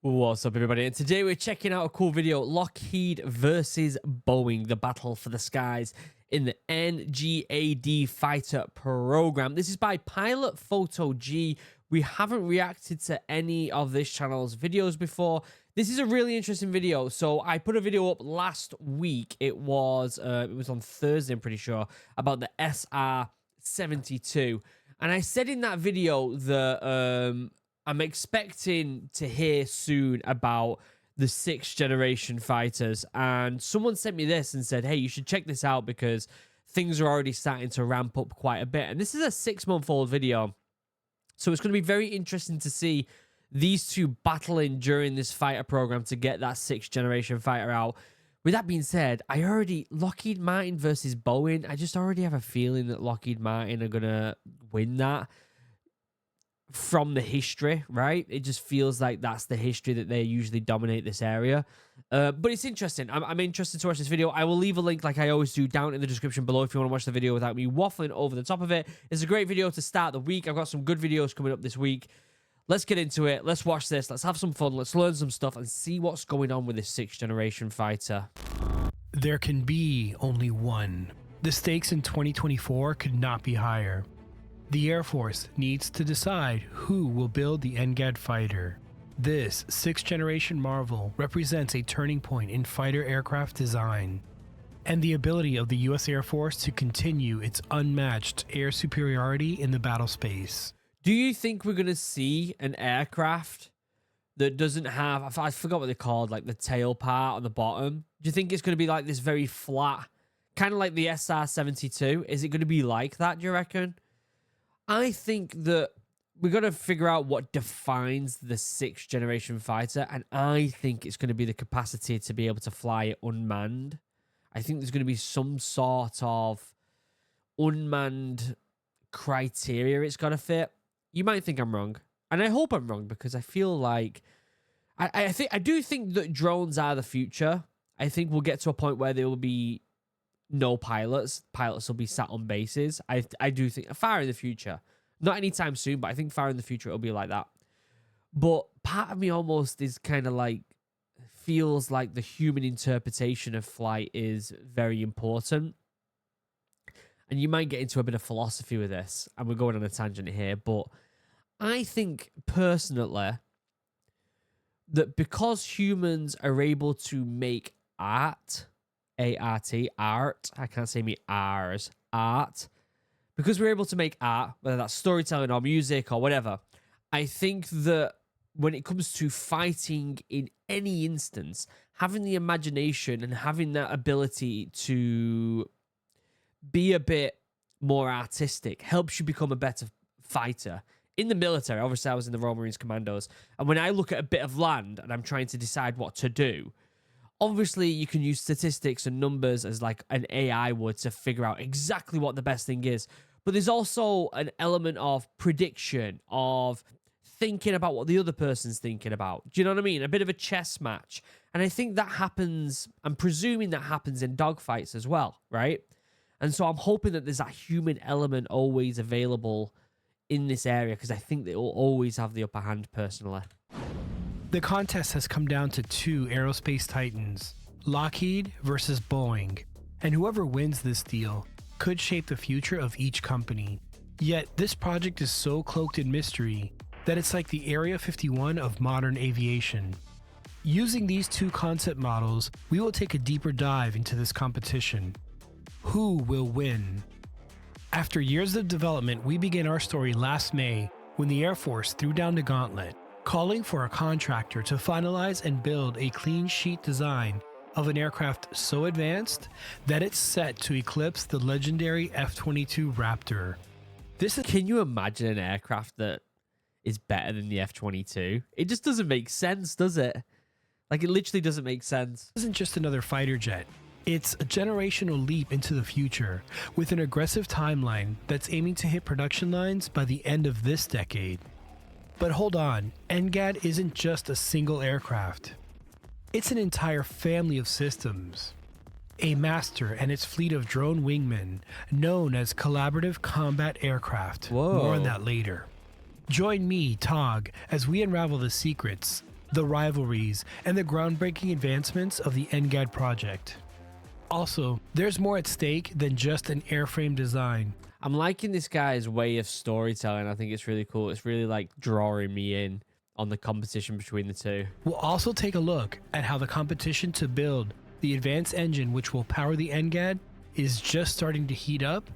What's up, everybody? And today we're checking out a cool video, Lockheed versus Boeing, the battle for the skies in the NGAD fighter program. This is by Pilot Photo G. We haven't reacted to any of this channel's videos before. This is a really interesting video. So I put a video up last week. It was on Thursday, I'm pretty sure, about the SR-72. And I said in that video that I'm expecting to hear soon about the 6th generation fighters. And someone sent me this and said, hey, you should check this out because things are already starting to ramp up quite a bit. And this is a 6-month-old video. So it's going to be very interesting to see these two battling during this fighter program to get that 6th generation fighter out. With that being said, Lockheed Martin versus Boeing, I just already have a feeling that Lockheed Martin are going to win that. From the history, right? It just feels like that's the history that they usually dominate this area. But it's interesting. I'm interested to watch this video. I will leave a link like I always do down in the description below if you want to watch the video without me waffling over the top of it. It's a great video to start the week. I've got some good videos coming up this week. Let's get into it. Let's watch this. Let's have some fun. Let's learn some stuff and see what's going on with this 6th generation fighter. There can be only one. The stakes in 2024 could not be higher. The Air Force needs to decide who will build the NGAD fighter. This 6th generation marvel represents a turning point in fighter aircraft design and the ability of the US Air Force to continue its unmatched air superiority in the battle space. Do you think we're going to see an aircraft that doesn't have, I forgot what they're called, like the tail part on the bottom? Do you think it's going to be like this very flat, kind of like the SR-72? Is it going to be like that, do you reckon? I think that we're going to figure out what defines the 6th generation fighter, and I think it's going to be the capacity to be able to fly it unmanned. I think there's going to be some sort of unmanned criteria it's got to fit. You might think I'm wrong, and I hope I'm wrong because I feel like I do think that drones are the future. I think we'll get to a point where there will be no pilots. Pilots will be sat on bases. I do think far in the future, not anytime soon, but I think far in the future it'll be like that. But part of me almost is kind of like feels like the human interpretation of flight is very important. And you might get into a bit of philosophy with this, and we're going on a tangent here, but I think personally that because humans are able to make art, A-R-T, art. I can't say me R's. Art. Because we're able to make art, whether that's storytelling or music or whatever, I think that when it comes to fighting in any instance, having the imagination and having that ability to be a bit more artistic helps you become a better fighter. In the military, obviously I was in the Royal Marines Commandos, and when I look at a bit of land and I'm trying to decide what to do, obviously, you can use statistics and numbers as like an AI would to figure out exactly what the best thing is. But there's also an element of prediction, of thinking about what the other person's thinking about. Do you know what I mean? A bit of a chess match. And I think that happens, I'm presuming that happens in dogfights as well, right? And so I'm hoping that there's that human element always available in this area because I think they will always have the upper hand personally. The contest has come down to two aerospace titans, Lockheed versus Boeing, and whoever wins this deal could shape the future of each company. Yet this project is so cloaked in mystery that it's like the Area 51 of modern aviation. Using these two concept models, we will take a deeper dive into this competition. Who will win? After years of development, we began our story last May when the Air Force threw down the gauntlet, calling for a contractor to finalize and build a clean sheet design of an aircraft so advanced that it's set to eclipse the legendary F-22 Raptor. Can you imagine an aircraft that is better than the F-22? It just doesn't make sense, does it? Like, it literally doesn't make sense. This isn't just another fighter jet. It's a generational leap into the future with an aggressive timeline that's aiming to hit production lines by the end of this decade. But hold on, NGAD isn't just a single aircraft. It's an entire family of systems. A master and its fleet of drone wingmen, known as Collaborative Combat Aircraft. Whoa. More on that later. Join me, Tog, as we unravel the secrets the rivalries, and the groundbreaking advancements of the NGAD project. Also, there's more at stake than just an airframe design. I'm liking this guy's way of storytelling. I think it's really cool. It's really like drawing me in on the competition between the two. We'll also take a look at how the competition to build the advanced engine which will power the NGAD is just starting to heat up,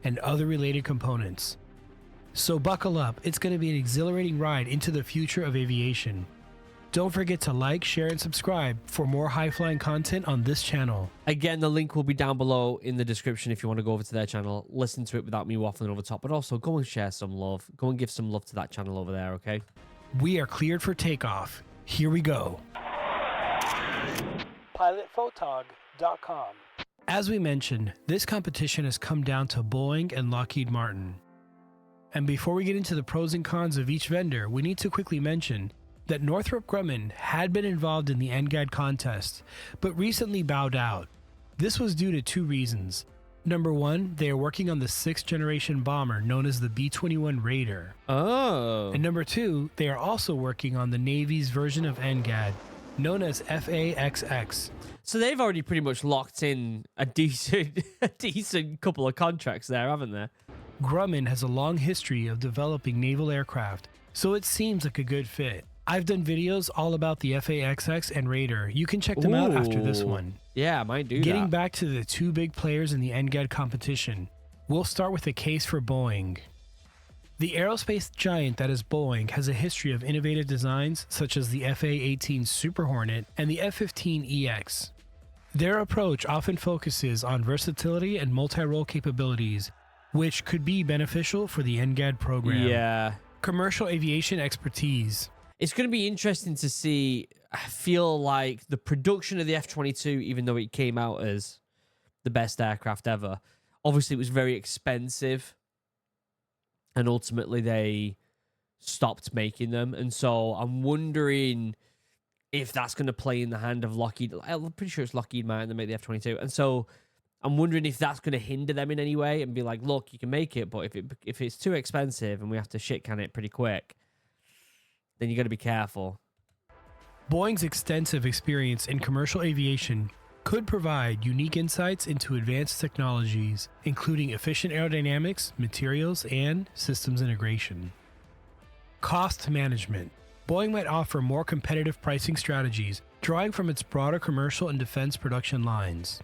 and other related components. So buckle up, it's going to be an exhilarating ride into the future of aviation. Don't forget to like, share, and subscribe for more high-flying content on this channel. Again, the link will be down below in the description if you want to go over to their channel, listen to it without me waffling over the top, but also go and share some love. Go and give some love to that channel over there, okay? We are cleared for takeoff. Here we go. Pilotphotog.com. As we mentioned, this competition has come down to Boeing and Lockheed Martin. And before we get into the pros and cons of each vendor, we need to quickly mention that Northrop Grumman had been involved in the NGAD contest, but recently bowed out. This was due to two reasons. Number one, they are working on the 6th generation bomber known as the B-21 Raider. Oh. And number two, they are also working on the Navy's version of NGAD, known as FAXX. So they've already pretty much locked in a decent couple of contracts there, haven't they? Grumman has a long history of developing naval aircraft, so it seems like a good fit. I've done videos all about the FAXX and Raider. You can check them out after this one. Yeah, I might do that. Getting back to the two big players in the NGAD competition, we'll start with a case for Boeing. The aerospace giant that is Boeing has a history of innovative designs such as the FA-18 Super Hornet and the F-15EX. Their approach often focuses on versatility and multi-role capabilities, which could be beneficial for the NGAD program. Yeah. Commercial aviation expertise. It's going to be interesting to see. I feel like the production of the F-22, even though it came out as the best aircraft ever, obviously it was very expensive. And ultimately they stopped making them. And so I'm wondering if that's going to play in the hand of Lockheed. I'm pretty sure it's Lockheed Martin that made the F-22. And so I'm wondering if that's going to hinder them in any way and be like, look, you can make it, but if it's too expensive and we have to shit can it pretty quick, then you got to be careful. Boeing's extensive experience in commercial aviation could provide unique insights into advanced technologies, including efficient aerodynamics, materials, and systems integration. Cost management. Boeing might offer more competitive pricing strategies, drawing from its broader commercial and defense production lines.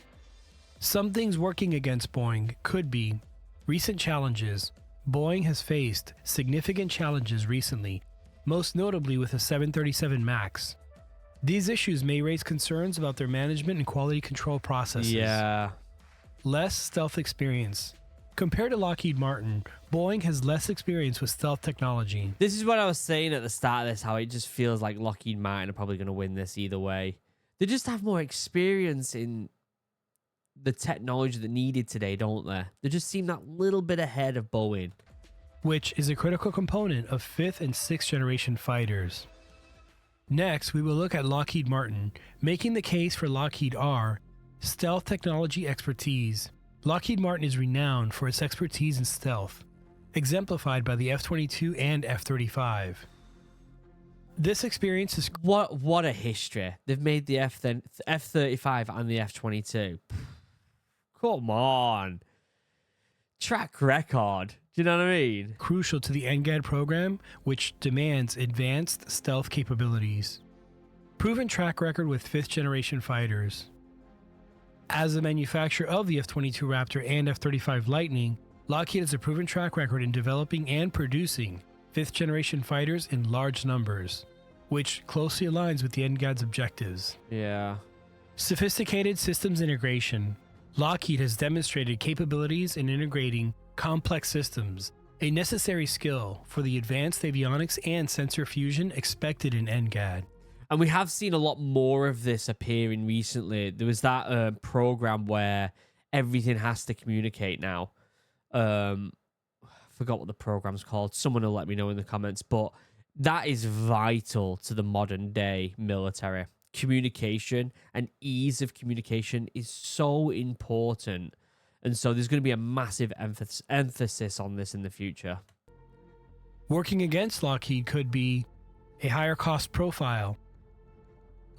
Some things working against Boeing could be recent challenges. Boeing has faced significant challenges recently, most notably with the 737 MAX. These issues may raise concerns about their management and quality control processes. Yeah. Less stealth experience. Compared to Lockheed Martin, Boeing has less experience with stealth technology. This is what I was saying at the start of this, how it just feels like Lockheed Martin are probably going to win this either way. They just have more experience in the technology that needed today, don't they? They just seem that little bit ahead of Boeing. Which is a critical component of 5th and 6th generation fighters. Next, we will look at Lockheed Martin, making the case for Lockheed R, stealth technology expertise. Lockheed Martin is renowned for its expertise in stealth, exemplified by the F-22 and F-35. This experience is... What a history. They've made the F-35 and the F-22. Come on. Track record. Do you know what I mean? Crucial to the NGAD program, which demands advanced stealth capabilities. Proven track record with 5th generation fighters. As the manufacturer of the F-22 Raptor and F-35 Lightning, Lockheed has a proven track record in developing and producing 5th generation fighters in large numbers, which closely aligns with the NGAD's objectives. Yeah. Sophisticated systems integration. Lockheed has demonstrated capabilities in integrating complex systems, a necessary skill for the advanced avionics and sensor fusion expected in NGAD. And we have seen a lot more of this appearing recently. There was that program where everything has to communicate now. I forgot what the program's called. Someone will let me know in the comments. But that is vital to the modern day military. Communication and ease of communication is so important. And so there's going to be a massive emphasis on this in the future. Working against Lockheed could be a higher cost profile.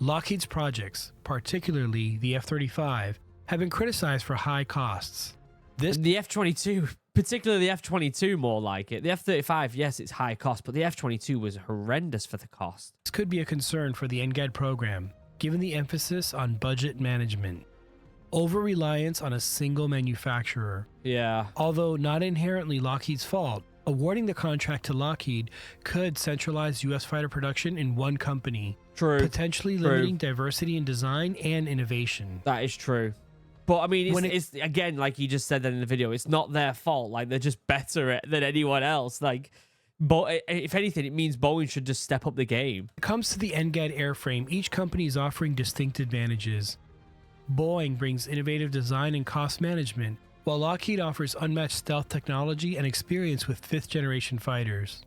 Lockheed's projects, particularly the F-35, have been criticized for high costs. The F-22, particularly the F-22 more like it. The F-35, yes, it's high cost, but the F-22 was horrendous for the cost. This could be a concern for the NGAD program, given the emphasis on budget management. Over-reliance on a single manufacturer. Yeah. Although not inherently Lockheed's fault, awarding the contract to Lockheed could centralize U.S. fighter production in one company, potentially limiting diversity in design and innovation. That is true. But I mean, it's again, like you just said that in the video, it's not their fault. Like, they're just better than anyone else. Like, but if anything, it means Boeing should just step up the game. When it comes to the NGAD airframe, each company is offering distinct advantages. Boeing brings innovative design and cost management, while Lockheed offers unmatched stealth technology and experience with fifth-generation fighters.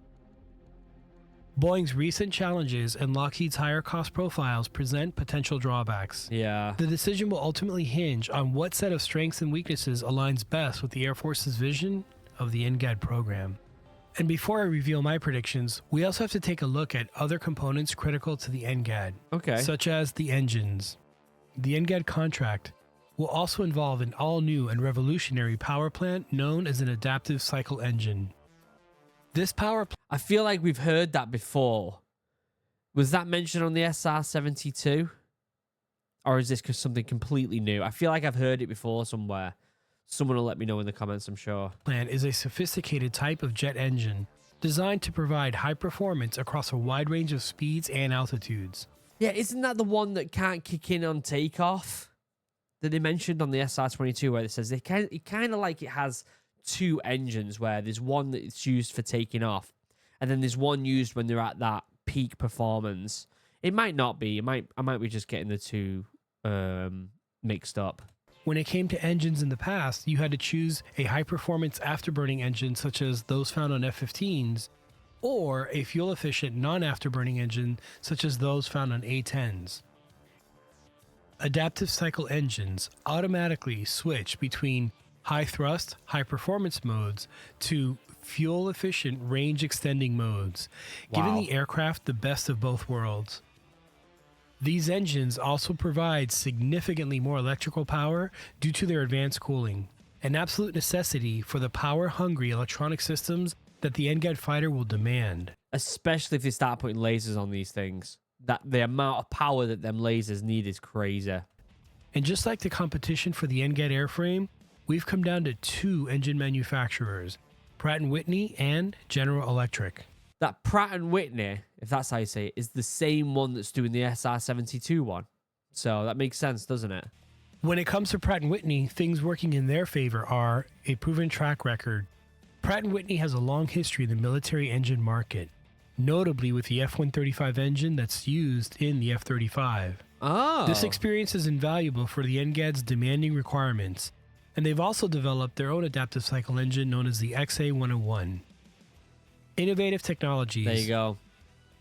Boeing's recent challenges and Lockheed's higher cost profiles present potential drawbacks. Yeah. The decision will ultimately hinge on what set of strengths and weaknesses aligns best with the Air Force's vision of the NGAD program. And before I reveal my predictions, we also have to take a look at other components critical to the NGAD, such as the engines. The NGAD contract will also involve an all-new and revolutionary power plant known as an adaptive cycle engine. This power plant... I feel like we've heard that before. Was that mentioned on the SR-72? Or is this something completely new? I feel like I've heard it before somewhere. Someone will let me know in the comments, I'm sure. Plant is a sophisticated type of jet engine designed to provide high performance across a wide range of speeds and altitudes. Yeah, isn't that the one that can't kick in on takeoff? That they mentioned on the SR-22, where it says it kind of like it has two engines, where there's one that's used for taking off, and then there's one used when they're at that peak performance. It might not be. I might be just getting the two mixed up. When it came to engines in the past, you had to choose a high-performance afterburning engine such as those found on F-15s, or a fuel-efficient non-afterburning engine such as those found on A-10s. Adaptive cycle engines automatically switch between high thrust, high performance modes to fuel efficient, range extending modes, giving the aircraft the best of both worlds. These engines also provide significantly more electrical power due to their advanced cooling, an absolute necessity for the power-hungry electronic systems that the NGAD fighter will demand. Especially if they start putting lasers on these things. That the amount of power that them lasers need is crazy. And just like the competition for the NGAD airframe, we've come down to two engine manufacturers, Pratt & Whitney and General Electric. That Pratt & Whitney, if that's how you say it, is the same one that's doing the SR-72 one. So that makes sense, doesn't it? When it comes to Pratt & Whitney, things working in their favor are a proven track record. Pratt & Whitney has a long history in the military engine market, notably with the F-135 engine that's used in the F-35. Oh. This experience is invaluable for the NGAD's demanding requirements, and they've also developed their own adaptive cycle engine known as the XA-101. Innovative technologies. There you go.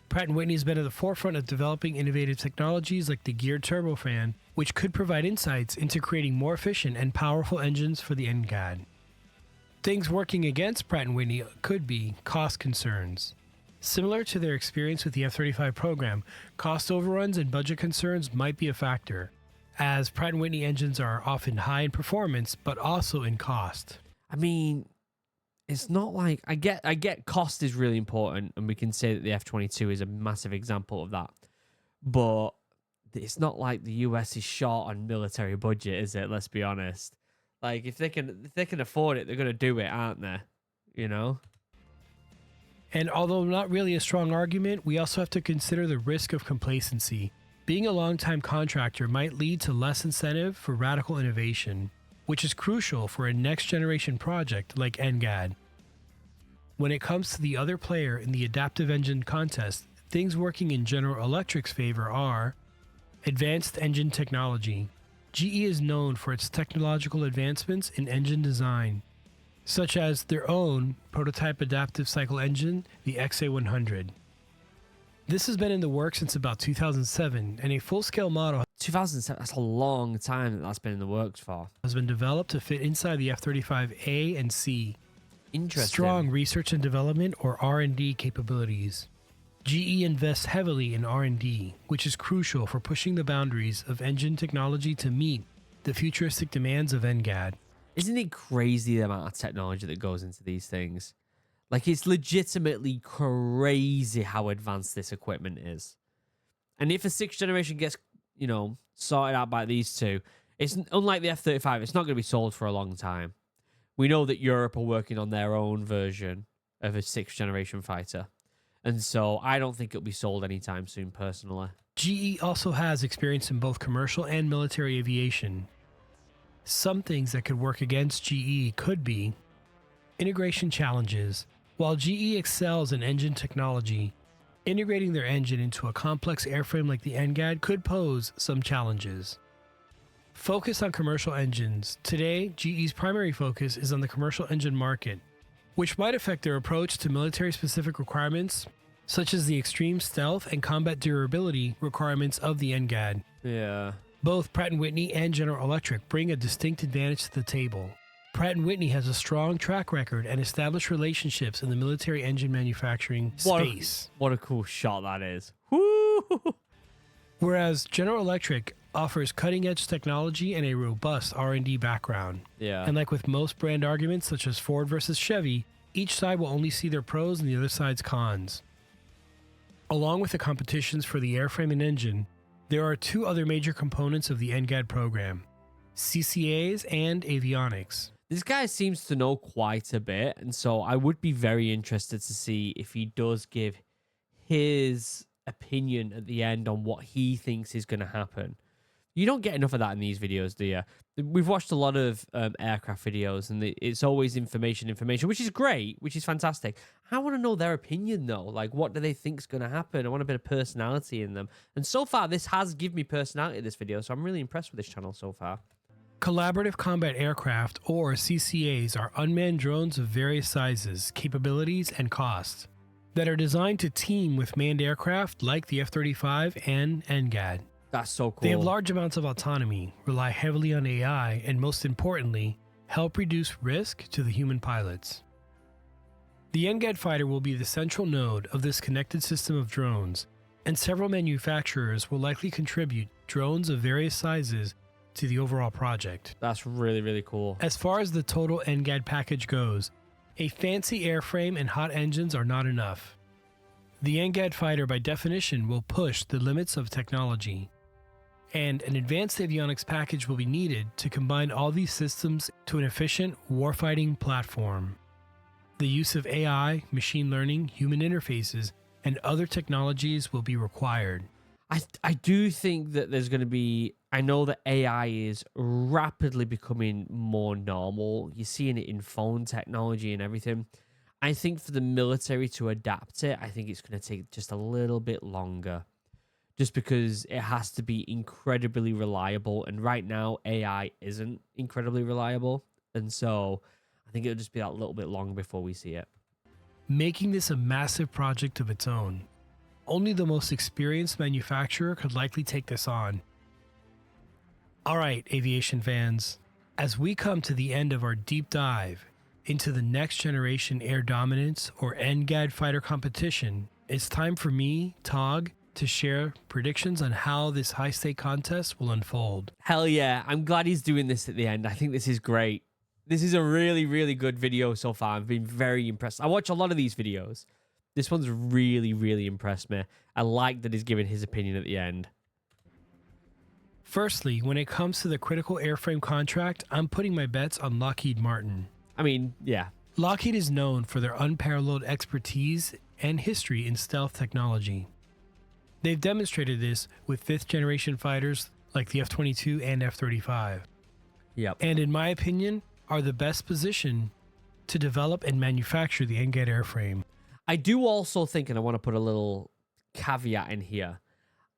Pratt & Whitney has been at the forefront of developing innovative technologies like the geared turbofan, which could provide insights into creating more efficient and powerful engines for the NGAD. Things working against Pratt & Whitney could be cost concerns. Similar to their experience with the F-35 program, cost overruns and budget concerns might be a factor, as Pratt & Whitney engines are often high in performance, but also in cost. I mean, it's not like... I get cost is really important, and we can say that the F-22 is a massive example of that. But it's not like the US is short on military budget, is it? Let's be honest. Like, if they can afford it, they're going to do it, aren't they? You know? And although not really a strong argument, we also have to consider the risk of complacency. Being a long-time contractor might lead to less incentive for radical innovation, which is crucial for a next-generation project like NGAD. When it comes to the other player in the adaptive engine contest, things working in General Electric's favor are advanced engine technology. GE is known for its technological advancements in engine design, such as their own prototype adaptive cycle engine, the XA100. This has been in the works since about 2007, and a full-scale model 2007, that's a long time that's been in the works for. Has been developed to fit inside the F-35A and C. Interesting. Strong research and development or R&D capabilities. GE invests heavily in R&D, which is crucial for pushing the boundaries of engine technology to meet the futuristic demands of NGAD. Isn't it crazy the amount of technology that goes into these things? Like, it's legitimately crazy how advanced this equipment is. And if a 6th generation gets, sorted out by these two, it's unlike the F-35, it's not going to be sold for a long time. We know that Europe are working on their own version of a 6th generation fighter. And so I don't think it'll be sold anytime soon, personally. GE also has experience in both commercial and military aviation. Some things that could work against GE could be integration challenges. While GE excels in engine technology, integrating their engine into a complex airframe like the NGAD could pose some challenges. Focus on commercial engines. Today, GE's primary focus is on the commercial engine market, which might affect their approach to military-specific requirements, such as the extreme stealth and combat durability requirements of the NGAD. Yeah. Both Pratt & Whitney and General Electric bring a distinct advantage to the table. Pratt & Whitney has a strong track record and established relationships in the military engine manufacturing space. What a cool shot that is. Woo! Whereas General Electric offers cutting-edge technology and a robust R&D background. Yeah. And like with most brand arguments, such as Ford versus Chevy, each side will only see their pros and the other side's cons. Along with the competitions for the airframe and engine, there are two other major components of the NGAD program, CCAs and avionics. This guy seems to know quite a bit, and so I would be very interested to see if he does give his opinion at the end on what he thinks is going to happen. You don't get enough of that in these videos, do you? We've watched a lot of aircraft videos, and it's always information, which is great, which is fantastic. I want to know their opinion, though. Like, what do they think is going to happen? I want a bit of personality in them. And so far, this has given me personality, this video, so I'm really impressed with this channel so far. Collaborative Combat Aircraft, or CCAs, are unmanned drones of various sizes, capabilities, and costs that are designed to team with manned aircraft like the F-35 and NGAD. That's so cool. They have large amounts of autonomy, rely heavily on AI, and most importantly, help reduce risk to the human pilots. The NGAD fighter will be the central node of this connected system of drones, and several manufacturers will likely contribute drones of various sizes to the overall project. That's really, really cool. As far as the total NGAD package goes, a fancy airframe and hot engines are not enough. The NGAD fighter, by definition, will push the limits of technology, and an advanced avionics package will be needed to combine all these systems to an efficient warfighting platform. The use of AI, machine learning, human interfaces, and other technologies will be required. I do think that there's going to be... I know that AI is rapidly becoming more normal. You're seeing it in phone technology and everything. I think for the military to adapt it, I think it's going to take just a little bit longer. Just because it has to be incredibly reliable. And right now, AI isn't incredibly reliable. And so I think it'll just be that little bit longer before we see it. Making this a massive project of its own. Only the most experienced manufacturer could likely take this on. Alright, aviation fans, as we come to the end of our deep dive into the next generation air dominance or NGAD fighter competition, it's time for me, Tog, to share predictions on how this high-stake contest will unfold. Hell yeah, I'm glad he's doing this at the end. I think this is great. This is a really, really good video so far. I've been very impressed. I watch a lot of these videos. This one's really, really impressed me. I like that he's giving his opinion at the end. Firstly, when it comes to the critical airframe contract, I'm putting my bets on Lockheed Martin. I mean, yeah. Lockheed is known for their unparalleled expertise and history in stealth technology. They've demonstrated this with 5th generation fighters like the F-22 and F-35. Yep. And in my opinion, are the best positioned to develop and manufacture the NGAD airframe. I do also think, and I want to put a little caveat in here,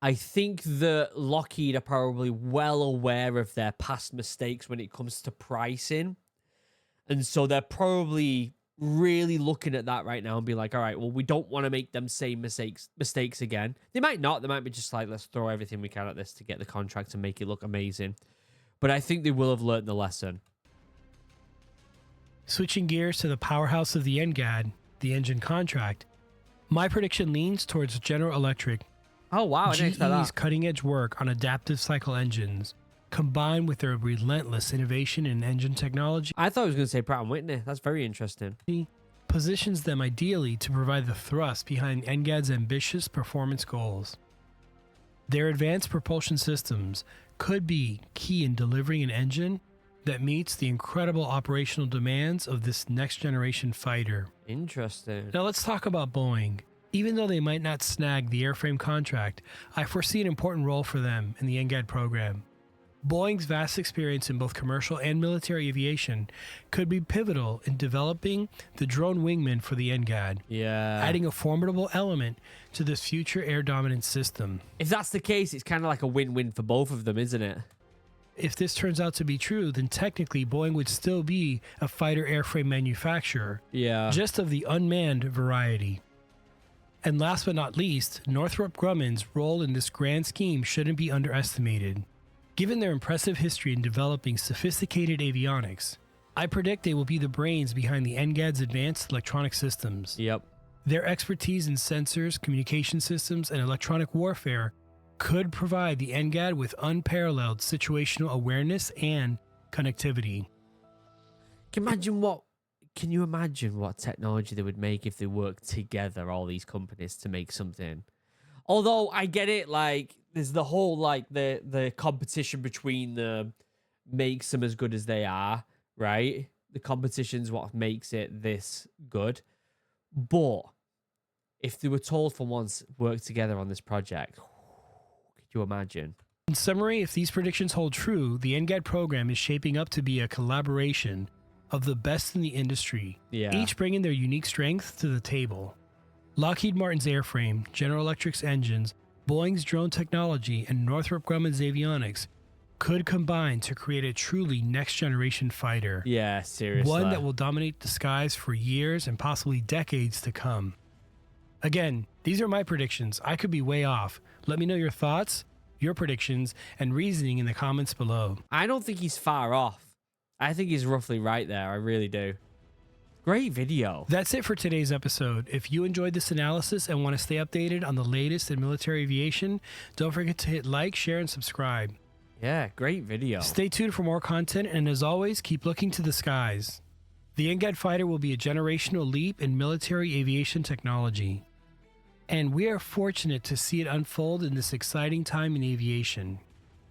I think that Lockheed are probably well aware of their past mistakes when it comes to pricing. And so they're probably really looking at that right now and be like, all right, well, we don't want to make them same mistakes again. They might not. They might be just like, let's throw everything we can at this to get the contract and make it look amazing. But I think they will have learned the lesson. Switching gears to the powerhouse of the NGAD, the engine contract, My prediction leans towards General Electric. Oh, wow. I didn't expect GE's that. cutting-edge work on adaptive cycle engines, combined with their relentless innovation in engine technology, I thought I was going to say Pratt & Whitney. That's very interesting. positions them ideally to provide the thrust behind NGAD's ambitious performance goals. Their advanced propulsion systems could be key in delivering an engine that meets the incredible operational demands of this next-generation fighter. Interesting. Now let's talk about Boeing. Even though they might not snag the airframe contract, I foresee an important role for them in the NGAD program. Boeing's vast experience in both commercial and military aviation could be pivotal in developing the drone wingman for the NGAD, Yeah. adding a formidable element to this future air dominance system. If that's the case, it's kind of like a win-win for both of them, isn't it? If this turns out to be true, then technically Boeing would still be a fighter airframe manufacturer, Yeah. just of the unmanned variety. And last but not least, Northrop Grumman's role in this grand scheme shouldn't be underestimated. Given their impressive history in developing sophisticated avionics, I predict they will be the brains behind the NGAD's advanced electronic systems. Yep. Their expertise in sensors, communication systems, and electronic warfare could provide the NGAD with unparalleled situational awareness and connectivity. Can you imagine what technology they would make if they worked together, all these companies, to make something? Although I get it, like there's the whole like the competition between the makes them as good as they are, right? The competition's what makes it this good. But if they were told for once work together on this project, could you imagine? In summary, if these predictions hold true, the NGAD program is shaping up to be a collaboration of the best in the industry, Yeah. each bringing their unique strengths to the table. Lockheed Martin's airframe, General Electric's engines, Boeing's drone technology, and Northrop Grumman's avionics could combine to create a truly next-generation fighter. Yeah, seriously. One that will dominate the skies for years and possibly decades to come. Again, these are my predictions. I could be way off. Let me know your thoughts, your predictions, and reasoning in the comments below. I don't think he's far off. I think he's roughly right there. I really do. Great video. That's it for today's episode. If you enjoyed this analysis and want to stay updated on the latest in military aviation, don't forget to hit like, share, and subscribe. Yeah, great video. Stay tuned for more content, and as always, keep looking to the skies. The NGAD fighter will be a generational leap in military aviation technology. And we are fortunate to see it unfold in this exciting time in aviation.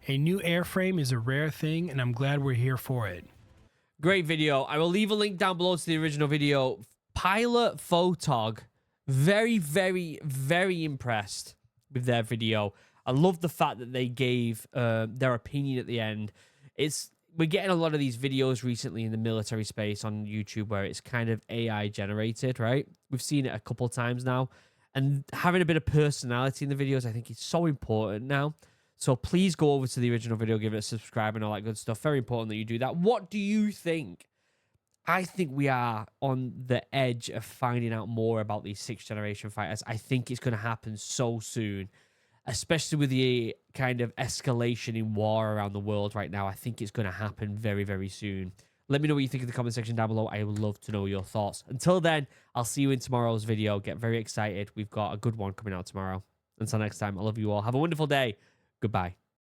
A new airframe is a rare thing, and I'm glad we're here for it. Great video. I will leave a link down below to the original video. Pilot Photog. Very, very, very impressed with their video. I love the fact that they gave their opinion at the end. We're getting a lot of these videos recently in the military space on YouTube where it's kind of AI generated, right? We've seen it a couple times now. And having a bit of personality in the videos, I think is so important now. So please go over to the original video, give it a subscribe and all that good stuff. Very important that you do that. What do you think? I think we are on the edge of finding out more about these 6th generation fighters. I think it's going to happen so soon, especially with the kind of escalation in war around the world right now. I think it's going to happen very, very soon. Let me know what you think in the comment section down below. I would love to know your thoughts. Until then, I'll see you in tomorrow's video. Get very excited. We've got a good one coming out tomorrow. Until next time, I love you all. Have a wonderful day. Goodbye.